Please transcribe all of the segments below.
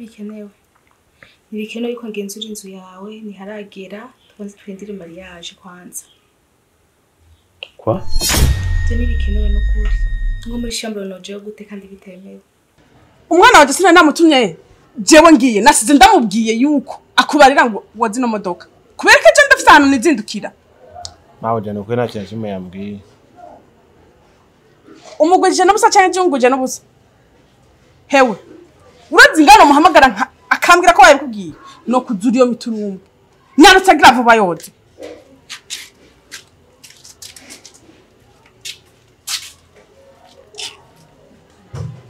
Bikenewe. Nibikenewe yuko ngenzura inzu yawe ntiharagera tubanze twendire mariage kwanza. Kwa? Nibikenewe n'ukuri. Ngo muri shambro noje gute kandi bitemewe. Umwana waje sina namutumye jewe ngiye nasize ndamubwiye yuko akubarira ngo wazi no modoka. Kubereka je ndafite ahantu nizindukira. Mawe je no kwena cyane kimwe yambwiye. Umugwije no busa cyane junguje no busa. Hewe. Urazi ngano muhamagara akambwira ko yabikubwiye no kuzura iyo miturumba. Nyarutsagira vuba yoze.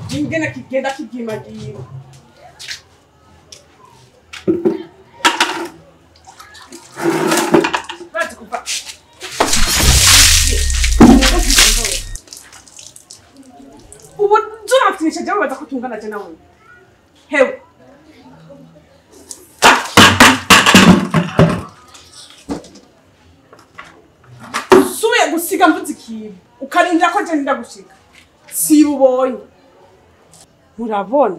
Jingena kigenda kigimagiye. Bati kupa. Ubu zurafinisha jawe baza kutungana je nawe. Hewe. Suye gusiga mvuze ikintu ukarindira ko je ndagushika. Sibubonye. Urabona?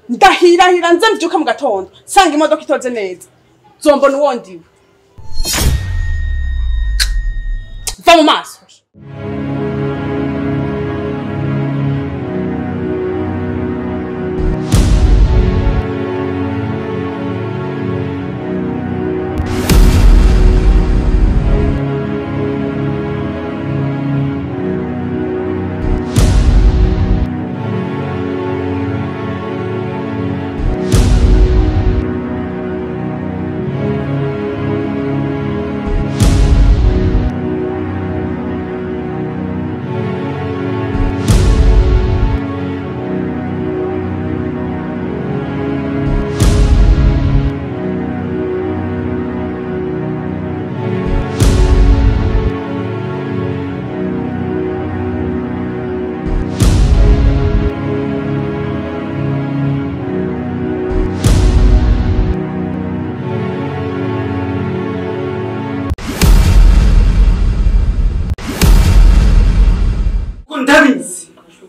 Ndahirahira nze mbyuka mu gatondo. Sanga imodoka itoze neza. Zombona uwondiwe. Va mu maso.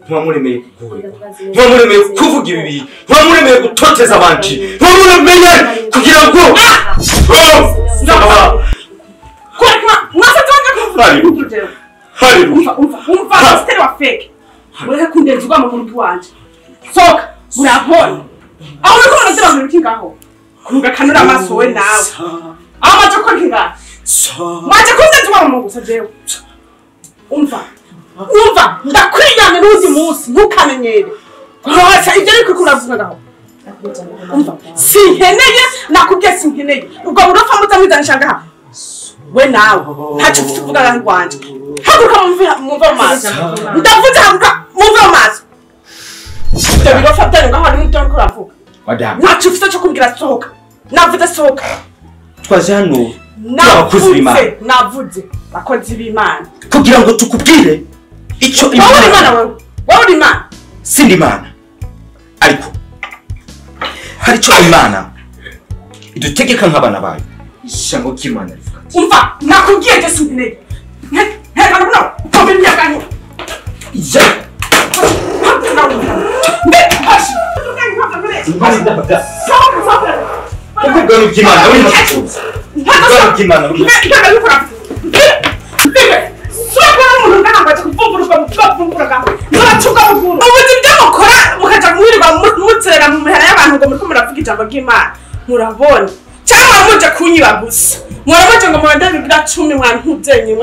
Mwamuremeye kugura. Mwamuremeye kuvuga ibi. Mwamuremeye gutoteza abandi. Mwamuremeye kugira ngo umva stero wa fake. Ureka kundenzugwa mu muntu wanje. Soka, urabona. Aho uriko urazira mu biti ngaho. Kuruga kanura amaso we nawe. Aho maje ko kinga. Maje kundenzugwa mu gusa jewe. Umva ndakwiyana n'uzi munsi ntukamenyere. Kwacha ibyo ariko kuravuga ngaho. Umva sinkeneye nakubwiye sinkeneye. Ubwo murofa mutamizanisha ngaha. We nawe ntacyo tuvuga ngaho rwanje. Haguruka mumva amaso. Ndavuze haguruka mumva amaso. Ibyo birofa byanyu ngaho ari mutyo ariko uravuga. Madam. Ntacyo ufite cyo kubwira sohoka. Navuze sohoka. Twaje hano. Navuze bakozi b'Imana. Kugira ngo tukubwire icyo Imana wewe. Wowe Imana. Sindi Imana. Ariko hari icyo Imana idutegeka nk'abana bayo. Ishango cy'Imana rivuga. Umva nakubwiye je sinkeneye. Heka no ukombe myaganye. Ije. Ukugana cy'Imana uri makuza. Ukugana cy'Imana uri. Mutsera mu mihera y'abantu ngo muriko muravuga ijambo ry'Imana murabona cyangwa muje kunyiba gusa murabaje ngo murandebe bira 10 mwantuzenye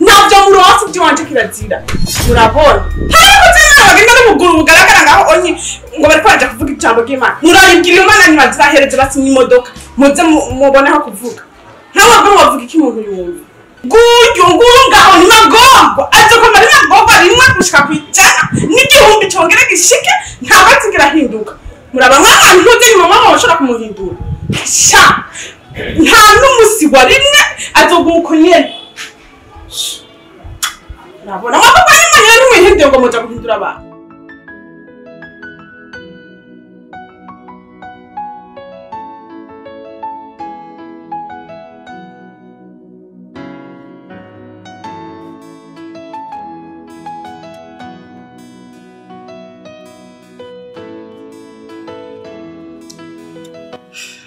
ntabyo murofu by'wanje kirazira murabona ntabwo cyangwa bagenda n'ubuguru bugaragara ngaho onyi ngo bari kwaje kuvuga ijambo ry'Imana murayibwira Imana ntibazahereze basi n'imodoka muze muboneho kuvuga ntabwo bavuga iki muntu yumva Guyo ngaho ni magogwa azoko mari magogwa rimwe gushika kwijana n'igihumbi cyongera gishike ntabatsigira hinduka muraba mwana ntuze nyuma mama bashora kumuhindura sha nta n'umusi wa rimwe azoguko nyene nabona magogwa ni manya n'umuhindura ngo muja guhindura abantu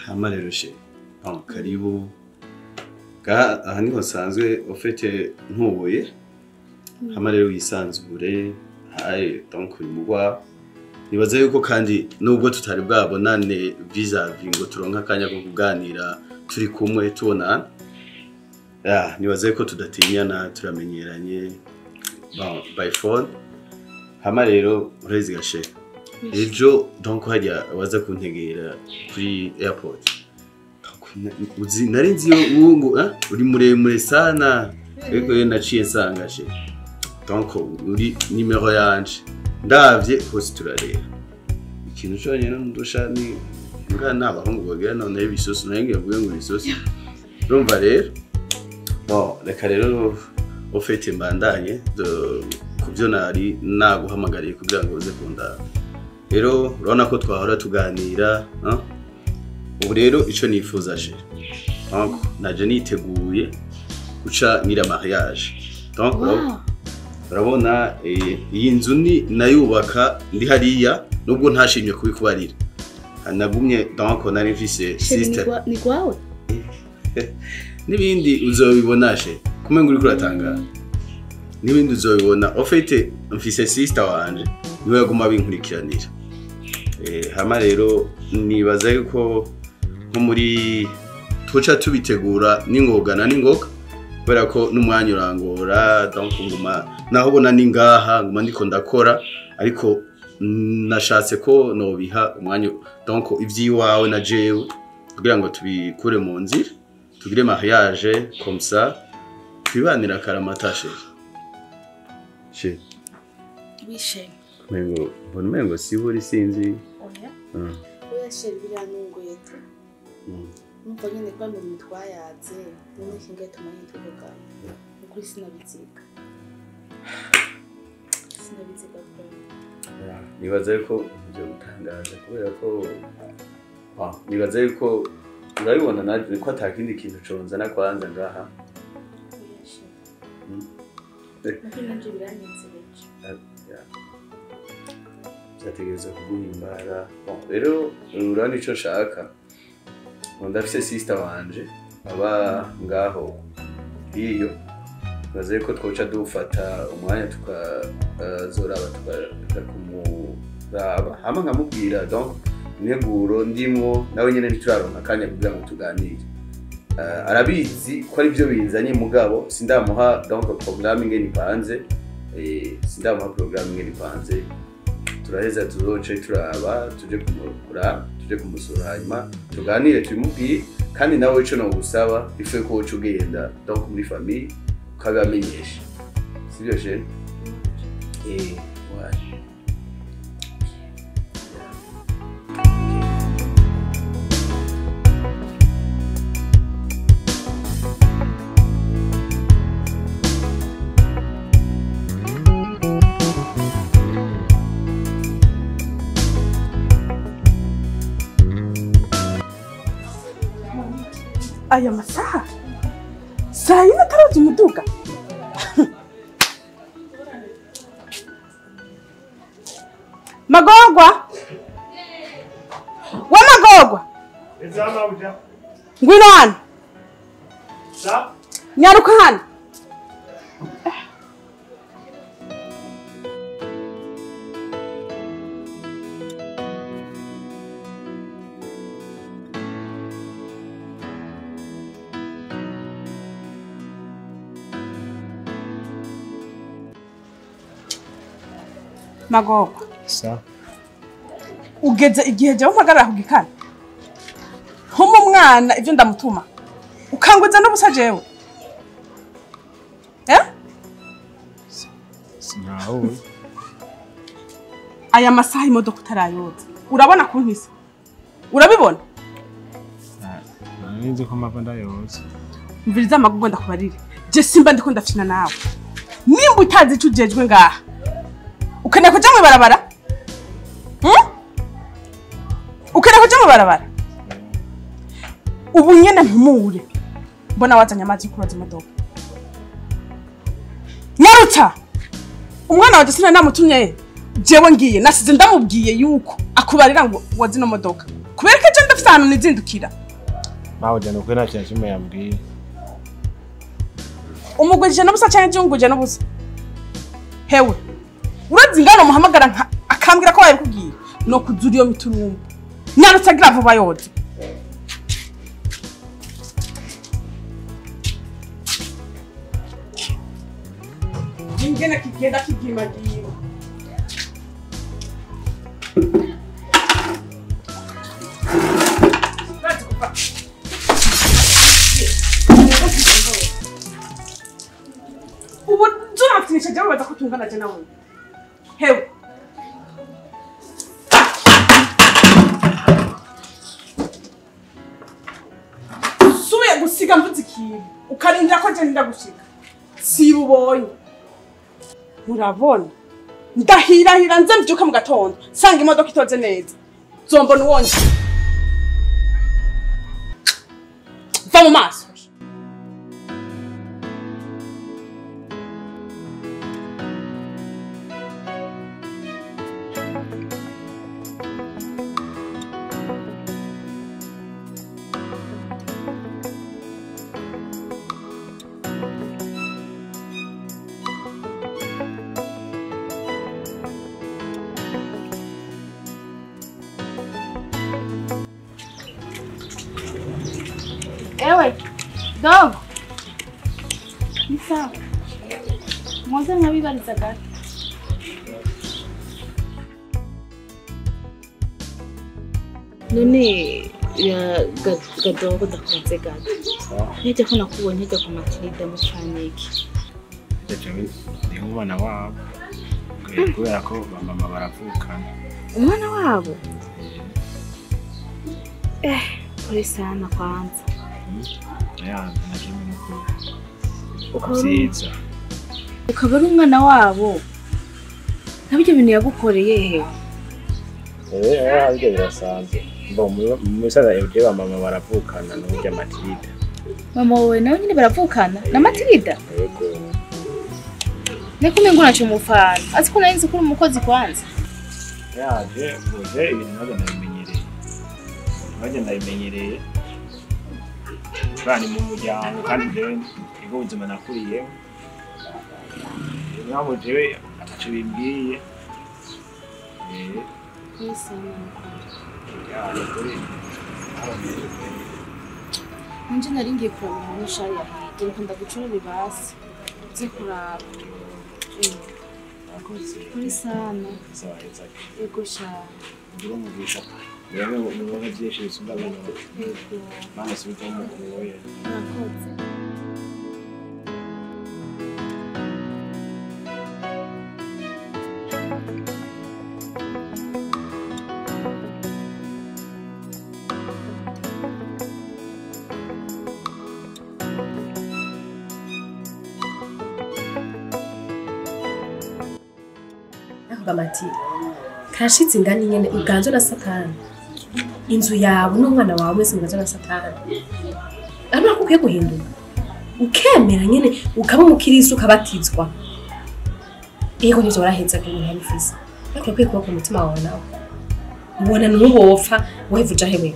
hama rero she karibu aha niho nsanzwe ufite ntubuye hama rero wisanzure haye donc umugwa nibaza yuko kandi nubwo tutari bwabonane vis-a-vis ngo turonka akanya ko kuganira turi kumwe tubona nibaza yuko tudatinyana turamenyeranye by phone hama rero urezi gashe ejo donc hajya waza kuntegera kuri airport uzi nari nzi ngo uri muremure sana ariko yo naciye nsangashe donc uri nimero yanje ndavye kose turareba ikintu cyonyine ndusha ni ngana abahungu bagera none ibisoso nange vuye ngo ibisoso urumva rero reka rero ufite mbandanye kubyo nari naguhamagariye kugira ngo uze kunda rero urabona ko twahora tuganira ubu rero ico nifuza je naje niteguye guca nira mariage donc urabona iyi nzu ni nayubaka ndi hariya nubwo ntashimye kubikubarira nagumye donc nari mfise sister ni kwawe nibindi uzobibonashe kumenga uri kuratanga nibindi uzobibona ofite mfise sister wanje niwe yaguma binkurikiranira hama rero nibaza yuko nko muri tuca tubitegura n'ingogana n'ingoga kubera ko n'umwanya urangora donc nguma naho bona ningaha nguma ndiko ndakora ariko nashatse ko nobiha umwanya donc ivyiwawe na jewe kugira ngo tubikure mu nzira tugire mariage comme ça twibanira karamatashe she bishe mengo siburi sinzi oya sheri biranunguye tu numva nyine kwa mu mitwayaze none kinga tumaye tuvuga ukuri sinabiziga nibaza yuko ibyo gutangaza kubera ko nibaza yuko urabibona naje ko atakindi kintu conza kwanza ngaha nanje biranyenzereje byategereza kuguhimbara rero urani ico nshaka ndafise sister wanje aba ngaho iyo baze ko twoca dufata umwanya tukazoraba tukakumuraba hama nkamubwira donc neguro ndimwo nawe nyene ntituraronka kanya kugira ngo tuganire arabizi ko ari byo binzanye mugabo sindamuha donc programme ngeni panze sindamuha programme ngeni panze turaheza tuzoce turaba tuje kumukura tuje kumusura hanyuma tuganire tubimubwiye kandi nawe ico no gusaba ife ko uco ugenda donc muri famille ukabamenyesha sibyo je ouais aya masaha saa yine ataraza umuduga Magogwa wa Magogwa ngwino hano nyaruka hano Magogwa sa ugeze igihe je umpagarara kugikana homo mwana ivyo ndamutuma ukangweza n'ubusa jewe sinawe aya masaha imodoka utarayoza urabona kuntwisa urabibona nzi ko mava ndayoza mviriza Magogwa ndakubarire je simba ndiko ndafina nawe nimba utazi ico ujejwe ngaha ukene kuja mu barabara ukene kuja mu barabara ubu nyene mpumure mbona wazanye amazi kubaza imodoka nyarutsa umwana waje sina namutumye jewe ngiye nasize ndamubwiye yuko akubarira ngo wazino modoka kubera ko je ndafite ahantu nizindukira Mawe jana kwena cyashime yambwiye. Umugurije n'ubusa cyane cyunguje n'ubusa. Hewe. Urazi ngano muhamagara akambwira ko yabikubwiye. No kuzura iyo miturumba. Nyana utagira vuba yote. Ingena kigenda kigimagiye. Ubu tunafinisha jawe baza kutungana jana wewe. Hewe. Suye gusiga mvuze ikintu ukarindira ko je ndagushika. Sibubonye. Murabona? Ndahirahira nze mvyuka mu gatondo. Sanga imodoka itoze neza. Zombona uwonje. Va mu maso. Ewe, dogo. Ni sawa. Mwanzo nabibariza gato. None ya gadogo dakunze gato. Nje ko nakubonye njya ku matirida mu caniki. Ni umwana wabo. Kubera ko mama baravukana. Umwana wabo? Uri sana kwanza. Ya, najimwe nuko. Uziza. Ukaba ari umwana wabo. Nabyo bintu yagukoreye he? Ariko birasanzwe. Mbo musaza ebye mama baravukana n'ujya matirida. Mama wowe nawe nyine baravukana na matirida? Yego. Nekume ngo nacu mufana. Aziko narinzi kuri umukozi kwanza. Yaje, buje ibintu ndabimenyereye. Bani mu muryango kandi jewe igo ubuzima nakuriye. Nabo jewe atacu bimbwiye. Nje naringiye kuraba umuntu shari yahiye reka ndagucura bibasi uze kuraba kuri sana yego shari ndiro mugisha yewe mu byinshi bisumba bino mana subito mu kuyoye nakoze Bamati kashitse ingani nyene uganzo na satani inzu yawe n'umwana wawe mwese muganzo na satani ariko kukiye guhindura ukemera nyene ukaba umukiristo ukabatizwa ego nivyo baraheza ku muntu yabifise ariko kwiye kuba ku mutima wawe nawe ubona n'ubopfa wevuja hewe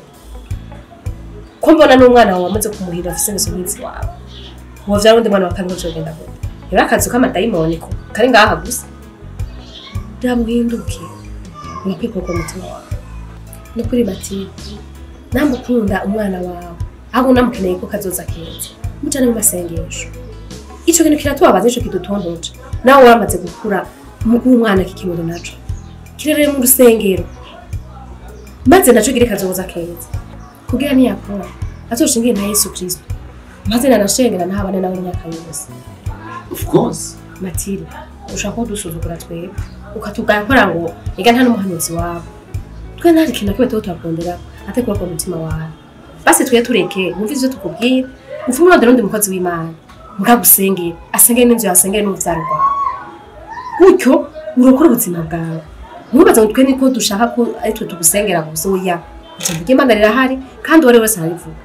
ko mbona n'umwana wawe wamaze kumuhira afise ngeso nk'izi wawe uwo vyarundi mwana wa kabiri uzogenda gute yari akazi k'amadayimoni ko kari ngaha gusa ndamuhinduke nipiko ko mutima wawe no kuri bati namukunda umwana wawe aho namukeneye ko kazoza keza mujana mu masengesho ico kintu kiratubabaza ico kidutondoje nawe waramaze gukura mugu umwana kikimundo naco kirere mu rusengero maze naco gire kazoza keza kugira ni yakora atoshingiye na Yesu Kristo maze nanashengera nahabane nawe myaka yose Of course. Matilda ushaka dusuzugura twebwe ukatugaya nkora ngo ega nta n'umuhanuzi wawe twe nari kintu kibe tutakondera ate kuba ku mutima wawe basi twe tureke mumva ivyo tukubwira ufumura ndende mukozi w'Imana mugagusengera asengere n'inzu yasengere n'uvyaro rwawe gutyo urokora ubuzima bwawe ntubaze ngo twe niko dushaka ko ari twe tugusengera gusa oya ijambo ry'Imana rirahari kandi wari wese arivuga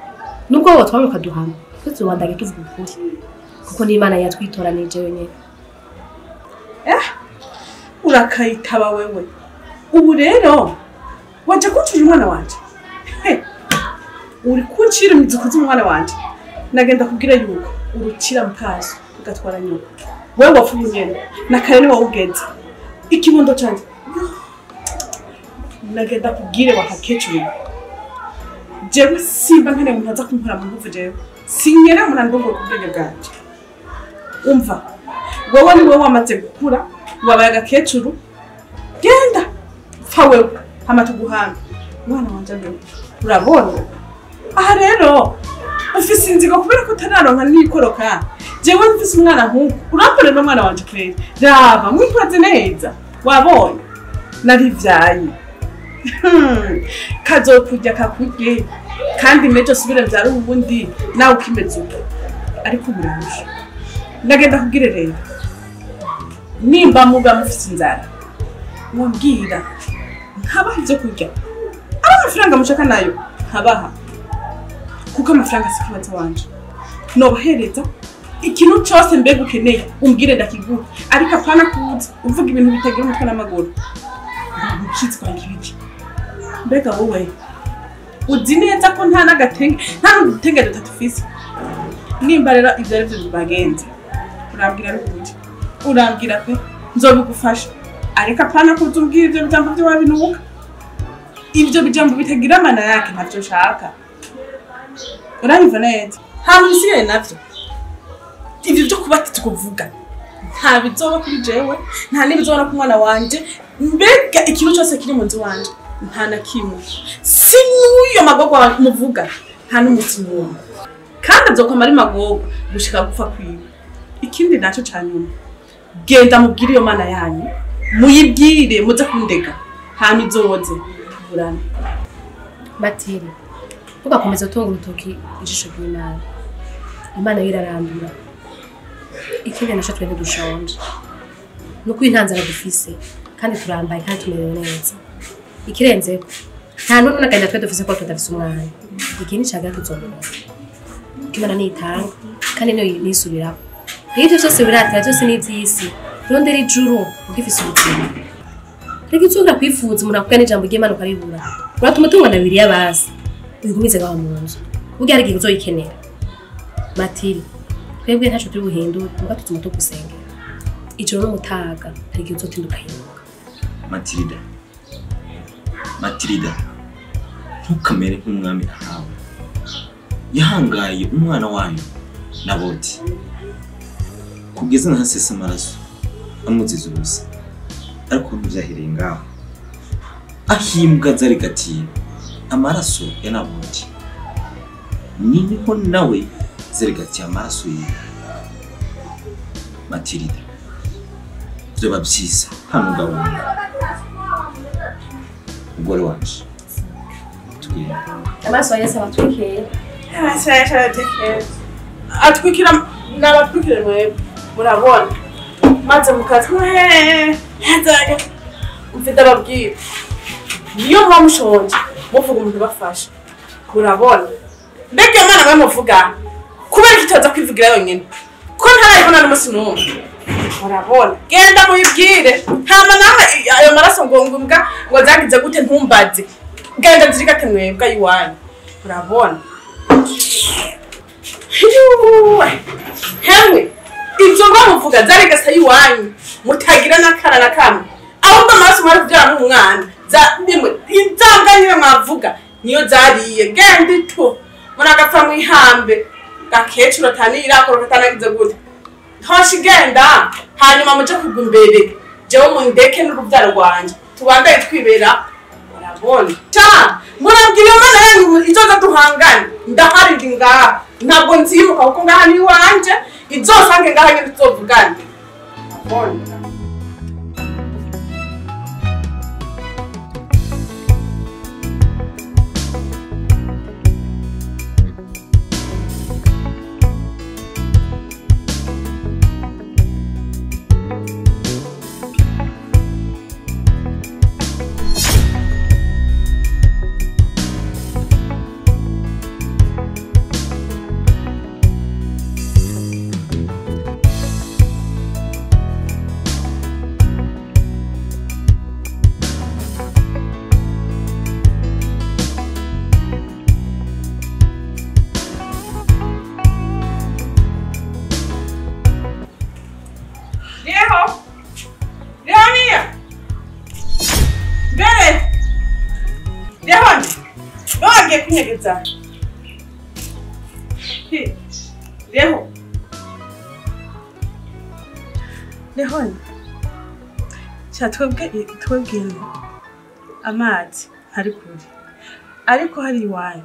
nubwo wowe twamuka duhama twese wandage tuvuga ukuri kuko n'Imana yatwitoranije wenyine urakayitaba wewe ubu rero waje kucura umwana wanje uri kuncira imizuko z'umwana wanje nagenda kubwira yuko urukira mukaso ugatwara nyoko wewe wapfuye nyene na kare ni wowe ugeze ikibondo canje nagenda kubwire wakakecuru jewe simba nkene umuntu aza kumpora mu nguvu jewe sinyere umuntu ndongo kubwenge bwanje umva wowe ni wowe wamaze gukura wabaye agakecuru genda pfa wewe hama tuguhanga mwana wanje mbeho urabona aha rero ufise inzigo kubera ko utararonka n'ikoroka jewe mfise umwana nk'uko urambone n'umwana wanje kwera raba mwitwaze neza wabonye narivyaye kazokurya kakurye kandi mejo subire mvyara ubundi nawe ukimeze uko ariko buranje ndagenda kubwire rero nimba muba mufise inzara mwabwira nkabaha ivyo kurya amafaranga mushaka nayo nkabaha kuko amafaranga sikibaza wanje nobahereza ikintu cyose mbega ukeneye umbwire ndakigura ariko apana kuza uvuga ibintu bitagira umutwe n'amaguru nshitsi kwa kibiki mbega wowe uzi neza ko nta n'agatenge nta n'udutenge dutatu ufise nimba rero ivyo arivyo bibagenze urambwira n'ubundi urambwira pe nzobigufasha ariko apana kuza umbwira ivyo bijambo vy'iwabinuka ivyo bijambo bitagira amana yake ntavyo nshaka uranyumva neza hama isigaye navyo ivyo byo kubati kuvuga nta bizoba kuri jewe nta n'ibizoba no ku mwana wanje mbega ikintu cyose kiri mu nzu wanje nta na kimwe si n'uyo magogwa muvuga nta n'umuti n'umwe kandi azokoma ari magogwa gushika gupfa kwiwe ikindi naco cyanyuma genda mubwire iyo mana yanyu muyibwire muze kundega hama izoze burana Matiri ugakomeza utunga urutoki ijisho ry'Imana Imana irarandura ikindi nasho twende dushonje nuko intanzara dufise kandi turambaye kandi tumerewe neza ikirenzeko nta none nagenda twe dufise ko tudafise umwana ikindi caga kuzobona Imana nitanga kandi no nisubiraho ibyo byose biratira byose n'ivyisi rondera ijuru ugifise ubuzima reka izuba kwifuza umuntu akuye n'ijambo ry'Imana ukaribura uratuma tungwa na bibiri y'abasi ubigumize gaho mu nzu burya ari igihe uzoyikenera Matiri twebwe ntaco turi buhindura muga tutuma tugusengera ijoro n'umutaga hari igihe uzotinduka hinuka Matilda ntukamere nk'umwami ahawe yahangaye umwana wayo Naboti kugeza nahasesa amaraso amuziza ubusa ariko ntuvyahiriye ngaho ahimbwa zari gatira amaraso ya Naboti niho nawe zari gatira amaraso ye Matilda vyoba vyiza nta mugabo umugore wanje tugenda amaso ya Yesu abatwikeye atwikira n'abatwikire mwebwe murabona maze mukatwe hezaga mfite ababwira niyo muba mushonje muvuga umuntu bafasha murabona mbega Imana mwe muvuga kubera kitaza kwivugira yonyene ko ntarayibona n'umusi n'umwe murabona genda muyibwire hama nawe ayo maraso ngombwa ngo zagize gute ntumbaze genda zirigate mwebwe ayiwanyu murabona hewe ibyo bamuvuga zarigasa yiwanyu mutagira nakara na kamwe ahubwo amaraso mwari kubyara n'umwana inzanga niyo mwavuga niyo zariye genda ito muragapfa mwihambe gakecuru atanira katanagize gute hoshi genda hanyuma muje kugwa imbere jewe mundeke n'urubyaro rwanje tubandaye twibera murabona ta murabwira Imana yanyu izoza duhangane ndahari ndi ngaha ntabwo nzimuka kuko ngaha ni wanje izosange ngaha nyine tuzovugana murabona wagiye kunyegeza Leho Lehoni cha twebwe amazi hari kure ariko hari iwanyu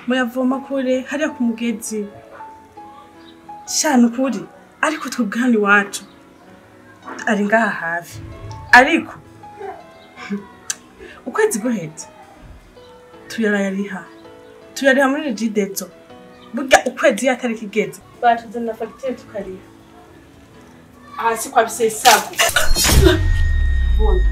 muyavoma kure hariya ku mugezi shana ukuri ariko twebwe hano iwacu ari ngaha hafi ariko ukwezi guheze tuyariha muri regidezo burya ukwezi yatari kigeze batuzana fagitire tukariha hasi kwa bisesago bona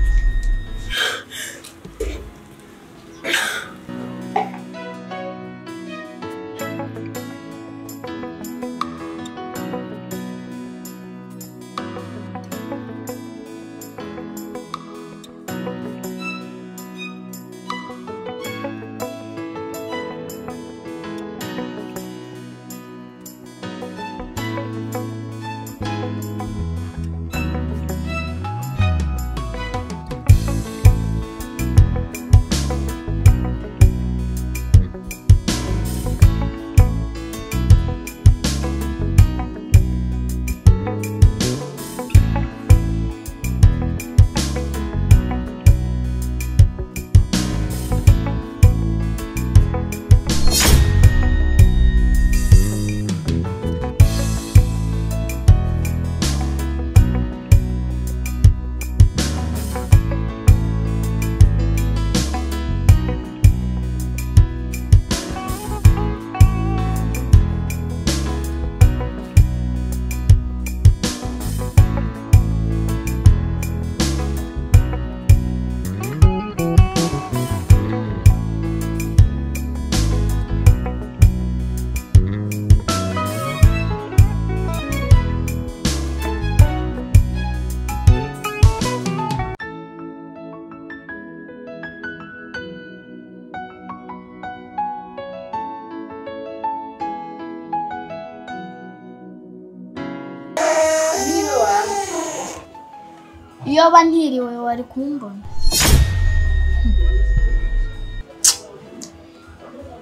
Iyo bantiriwe wari kumbona.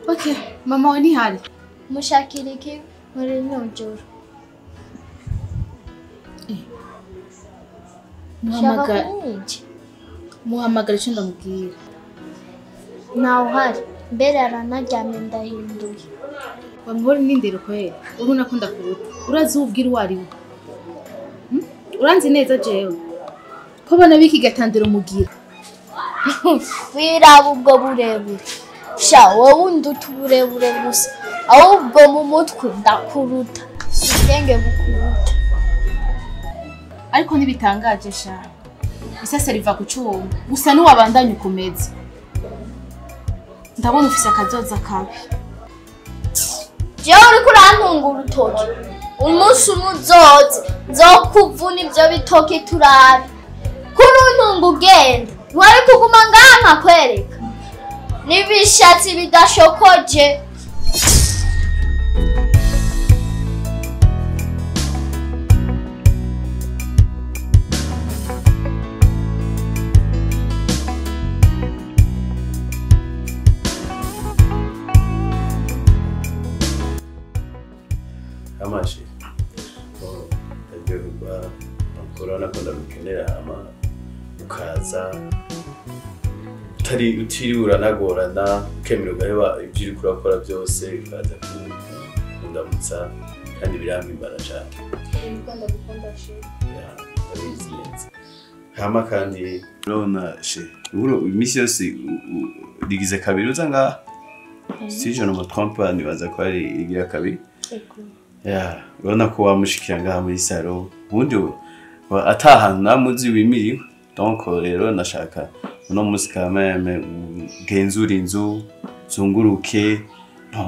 Okay, mama we ni hari. Mushakira iki muri nojoro. Muhamagara icyo ndamubwira. Nawe uhari mbere aranaryamye ndahinduye. Bamuhora n'indero kwera. Uru nakunda kuruta. Urazi ubwira wari we. Uranzi neza jewe. Ko bana biki gatandiro mugira. Wiraba ubwo burebure. Sha wowe unduta uburebure gusa. Ahubwo mu mutwe ndakuruta. Ubwenge bukuruta. Ariko ntibitangaje sha. Isase riva ku cyuma. Gusa nuwabandanya ukomeza. Ndabona ufise akazoza kabi. Jewe uriko urantunga urutoki. Umunsi umuzoze nzokuvuna ibyo bitoki turabe. Kuruntunga ugenda. Wari kuguma ngaha nkakwereka. Nibishatsi bidashokoje. Amashi. Ndagiye corona kwenda gukenera ama ukaza utiri uranagorana ukemera ugaheba ibyo uri kurakora byose ukaza kundamutsa kandi birambimbara cyane. Ndakunda gukunda she. Abiziyenze. Hama kandi urabona she. Imisi yose rigize kabiri uza ngaha. Si je ne me trompe pas nibaza ko ari igira kabiri. Urabona ko wamushikira ngaha muri salo. Ubundi atahantu namuzi wimiriwe. Donc rero nashaka uno musi kameme genzura inzu zunguruke.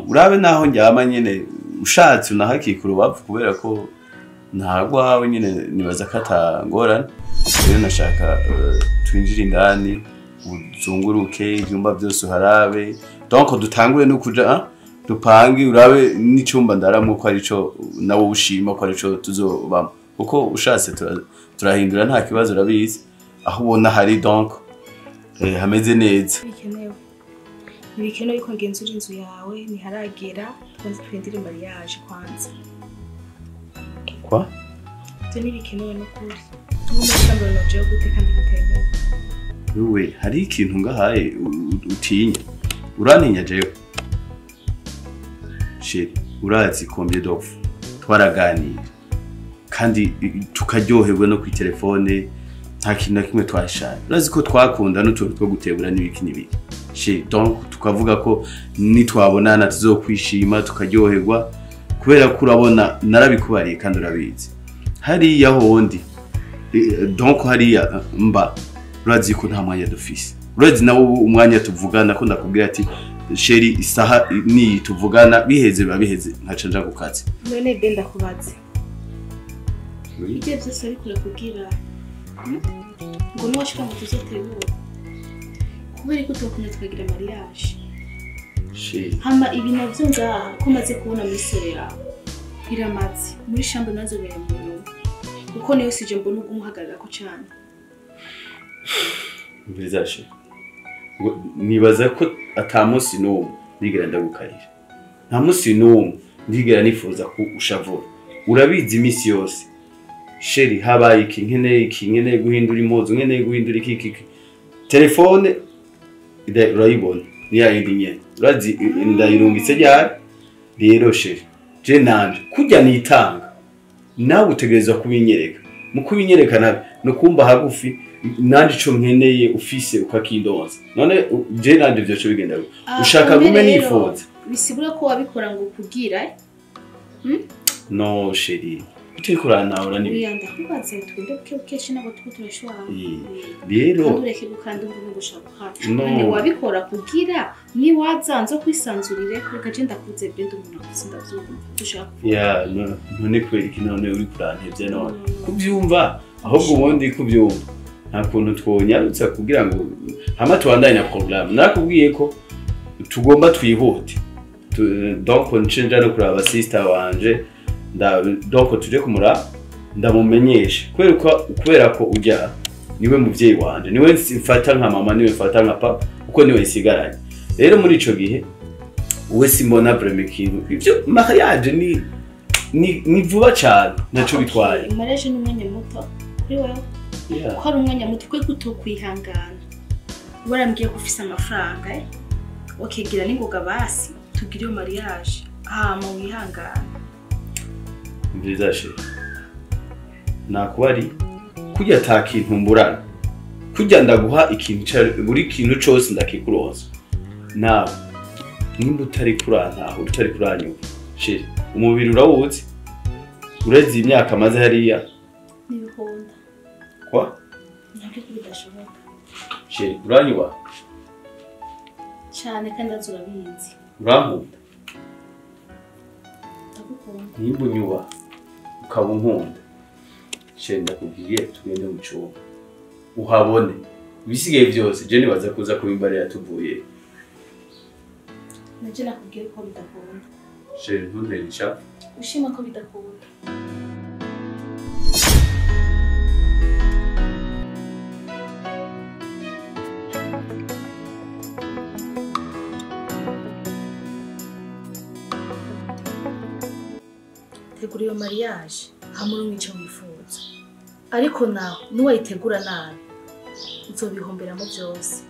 Urabe naho njyama nyene ushatse unahakikura ubavu kubera ko ntagwa hawe nyene nibaza katangorana. Rero nashaka twinjira indani uzunguruke ibyumba byose uharabe. Donc dutangure no kuja dupange urabe n'icumba ndaramo ko arico nawo ushima ko arico tuzobamo. Uko ushatse turahindura nta kibazo urabizi. Aho ubona hari donc hameze neza. Bikenewe. Ntibikenewe yuko ngenzura inzu yawe ntiharagera tubanze twendire mariage kwanza. Kwa? Ibyo ntibikenewe n'ukuri. N'umushambaro noje yo gute kandi bitemewe. Wewe hari ikintu ngahaye utinya. Urantinya jewe. Sheri, urazi combien d'offres twaraganira. Kandi tukaryoherwa no ku telefone nta kintu na kimwe twashana. Urazi ko twakunda n'utuntu two gutebura n'ibiki n'ibiki. Sheri, donc tukavuga ko nitwabonana tuzokwishima tukaryoherwa kubera ko urabona narabikubariye kandi urabizi. Hariya hondi donc hariya mba urazi ko nta mwanya dufise. Urazi nawe umwanya tuvugana ko ndakubwira ati Sheri isaha ni tuvugana biheze babiheze nkaca nja kukazi. None benda kubaze. Ibyo byose ari kure kugira. Ngo niwashika ngo tuzotebura. Kubera ko twakunze twagira mariage. Sheri. Hama ibi navyo ngaha ko maze kubona misore yawe. Iramaze muri shambo nazo bere mu kuko niyo sije mbona umuhagarara ko cyane. Mbizashe. Nibaza ko atamusi n'umwe ndigera ndagukarira. Nta musi n'umwe ndigera nifuza ko ushavura. Urabizi imisi yose. Sheri habaye iki nkeneye guhindura impuzu nkeneye guhindura iki. Telefone urayibona ni ya yindi nyene. Urazi ndayirungitse ryari? Rero Sheri je nanje kujya nitanga nawe utegereza kubinyereka. Mu kubinyereka nabe no kumba hagufi nandi cyo nkeneye ufise ukakindonza. None je nandi byo cyo bigenda. Ushaka gume nifuza. Bisibura ko wabikora ngo kugira No Sheri. Utekurana ura ni. Uyanda kubaze twende keshe nabo turashwara. Rero ureke gukanda ngo gushaka. None wabikora kugira ni wazanzo kwisanzurire ko gagenda kuze bendo umuntu akusinda byumva. Ushaka. Ya none kweri kinone uri kurantevye none. Kubyumva ahubwo ubundi kubyumva. Nta kuntu twonyarutsa kugira ngo hama tuandanye na problem. Nakubwiye ko tugomba twihute. Donc nchenja no kuraba sister wanje donc tuje kumura ndamumenyesha kubera ko ujya niwe muvyeyi wanje niwe mfata nka mama niwe mfata nka papa uko niwe isigaranye. Rero muri ico gihe uwe simbona vraiment kintu ivyo mariage ni vuba cyane naco bitwaye. Mariage ni umwanya muto kuri wewe. Ko ari umwanya muto kwe kutokwihangana. Barambwiye ko ufise amafaranga okegira ningoga basi tugire mariage hama wihangana. Mbizashe. Nakubari kujya takintu mburana. Kujya ndaguha ikintu buri kintu cyose ndakikuroza. Nawe nimba utari kurana aho utari kuranyuka. Sheri umubiri urawuzi. Urezi imyaka maze hariya. Nibihonda. Kwa? Ntabwo bidashoboka. Sheri uranyuba. Cyane kandi azurabizi. Urankunda. Ndagukunda. Nimba unyuba ukaba unkunda. Sheri ndakubwiye tugende mu cyumba. Uhabone. Bisigaye byose je nibaza kuza kubimbarira tuvuye. Naje nakubwiye ko bidakunda. Sheri ntunterisha. Ushima ko bidakunda. Tegura iyo mariage hamwe n'umwico wifuza. Ariko nawe nuwayitegura nabi uzobihomberamo byose.